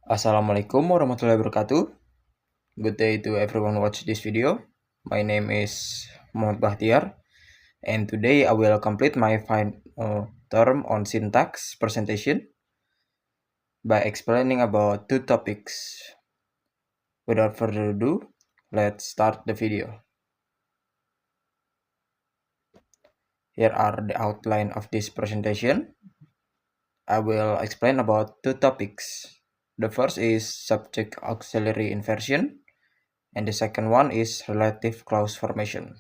Assalamualaikum warahmatullahi wabarakatuh. Good day to everyone watch this video. My name is Muhammad Bahtiar, and today I will complete my term on syntax presentation by explaining about two topics. Without further ado, let's start the video. Here are the outline of this presentation. I will explain about two topics. The first is subject auxiliary inversion, and the second one is relative clause formation.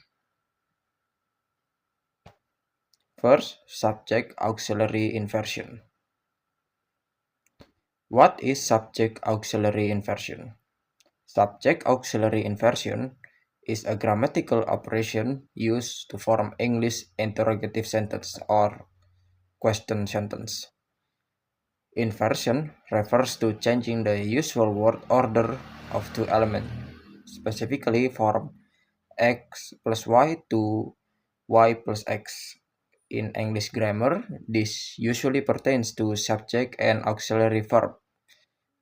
First, subject auxiliary inversion. What is subject auxiliary inversion? Subject auxiliary inversion is a grammatical operation used to form English interrogative sentence or question sentence. Inversion refers to changing the usual word order of two elements, specifically from x plus y to y plus x. In English grammar, this usually pertains to subject and auxiliary verb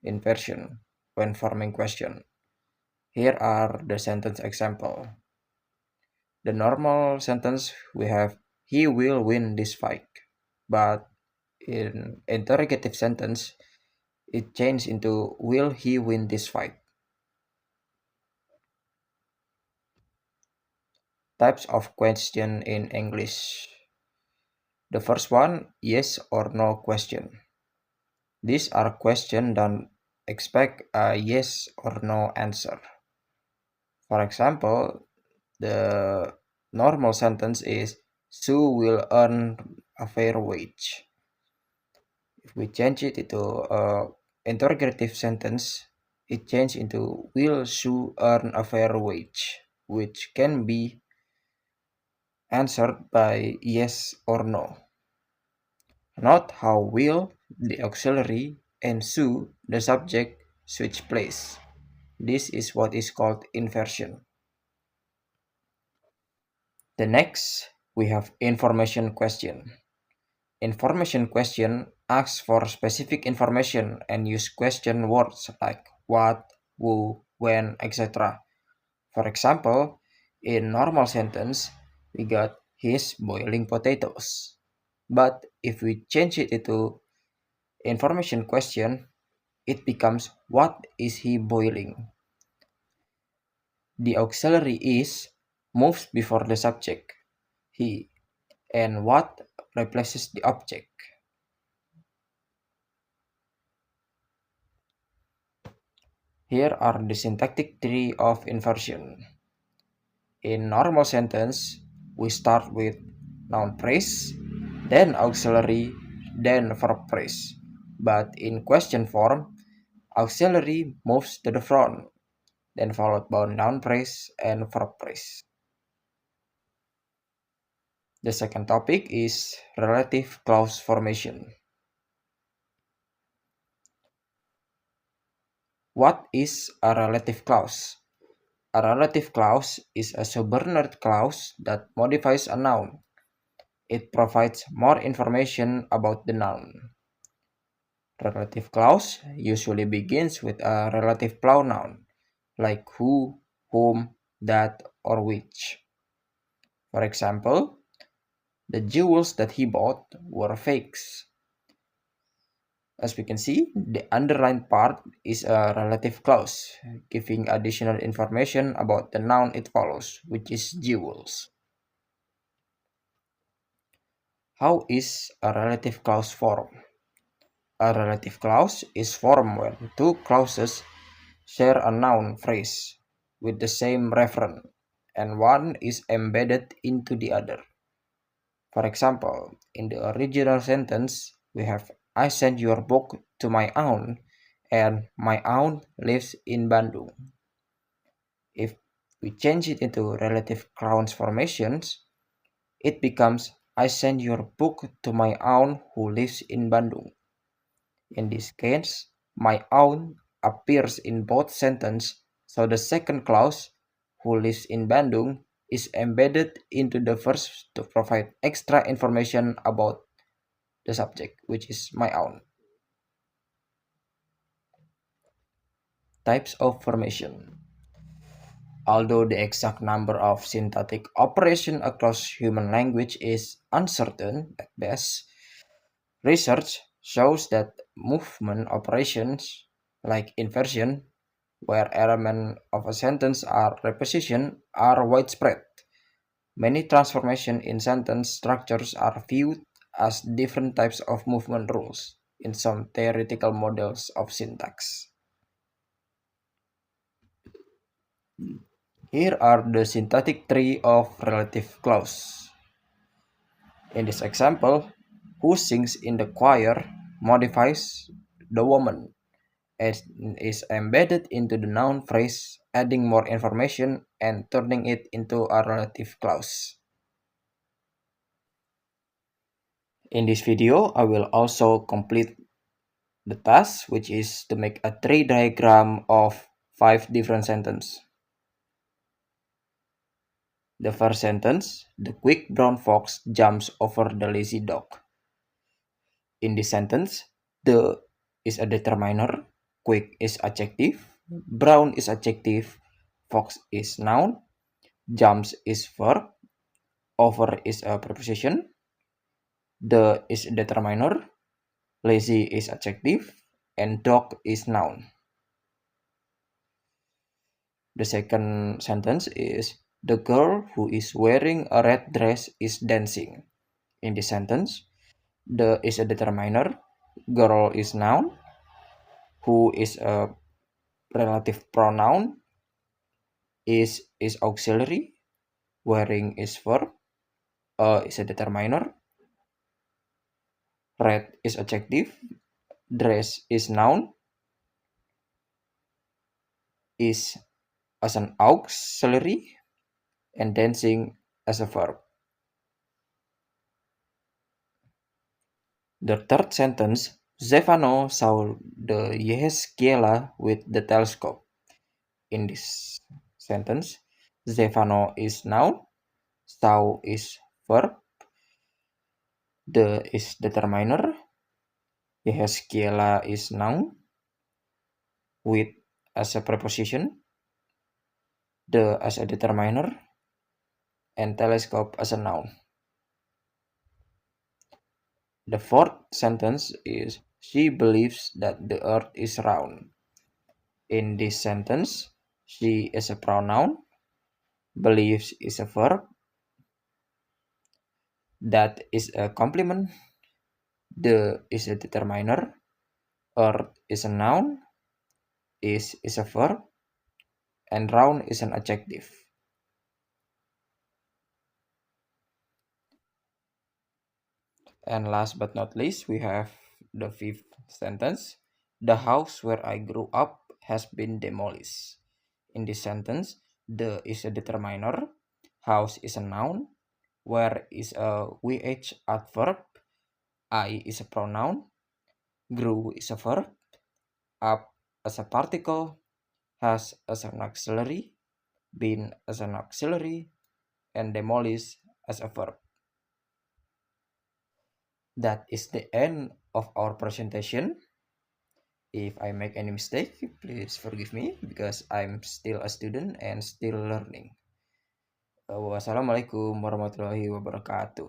inversion when forming question. Here are the sentence example. The normal sentence we have, he will win this fight. But in interrogative sentence, it changed into will he win this fight. Types of question in English. The first one, yes or no question. These are questions that expect a yes or no answer. For example, the normal sentence is Sue will earn a fair wage. If we change it into a interrogative sentence, it changes into will Sue earn a fair wage, which can be answered by yes or no. Note how will, the auxiliary, and Sue, the subject, switch place. This is what is called inversion. The next, we have information question. Information question asks for specific information and use question words like what, who, when, etc. For example, in normal sentence, we got he's boiling potatoes. But if we change it into information question, it becomes what is he boiling? The auxiliary is moves before the subject, he, and what replaces the object. Here are the syntactic tree of inversion. In normal sentence, we start with noun phrase, then auxiliary, then verb phrase. But in question form, auxiliary moves to the front, then followed by noun phrase and verb phrase. The second topic is relative clause formation. What is a relative clause? A relative clause is a subordinate clause that modifies a noun. It provides more information about the noun. Relative clause usually begins with a relative pronoun, like who, whom, that, or which. For example, the jewels that he bought were fakes. As we can see, the underlined part is a relative clause, giving additional information about the noun it follows, which is jewels. How is a relative clause formed? A relative clause is formed when two clauses share a noun phrase with the same referent, and one is embedded into the other. For example, in the original sentence, we have I sent your book to my aunt, and my aunt lives in Bandung. If we change it into relative clause formations, it becomes I sent your book to my aunt who lives in Bandung. In this case, my aunt appears in both sentences, so the second clause, who lives in Bandung, is embedded into the first to provide extra information about the subject, which is my aunt. types of formation. Although the exact number of syntactic operations across human language is uncertain at best, research shows that movement operations like inversion, where elements of a sentence are repositioned, are widespread. Many transformations in sentence structures are viewed as different types of movement rules in some theoretical models of syntax. Here are the syntactic tree of relative clause. In this example, who sings in the choir modifies the woman and is embedded into the noun phrase, adding more information and turning it into a relative clause. In this video, I will also complete the task, which is to make a tree diagram of 5 different sentences. The first sentence, the quick brown fox jumps over the lazy dog. In this sentence, the is a determiner, quick is adjective, brown is adjective, fox is noun, jumps is verb, over is a preposition, the is a determiner, lazy is adjective, and dog is noun. The second sentence is the girl who is wearing a red dress is dancing. In this sentence, the is a determiner, girl is noun, who is a relative pronoun, is auxiliary, wearing is verb, is a determiner, red is adjective, dress is noun, is as an auxiliary, and dancing as a verb. The third sentence, Stefano saw the Yehezkiela with the telescope. In this sentence, Stefano is noun, saw is verb, the is determiner, Yehezkiela is noun, with as a preposition, the as a determiner, and telescope as a noun. The fourth sentence is she believes that the earth is round. In this sentence, she is a pronoun, believes is a verb, that is a complement, the is a determiner, earth is a noun, is a verb, and round is an adjective. And last but not least, we have the fifth sentence. The house where I grew up has been demolished. In this sentence, the is a determiner, house is a noun, where is a VH adverb, I is a pronoun, grew is a verb, up as a particle, has as an auxiliary, been as an auxiliary, and demolish as a verb. That is the end of our presentation. If I make any mistake, please forgive me because I'm still a student and still learning. Wassalamualaikum warahmatullahi wabarakatuh.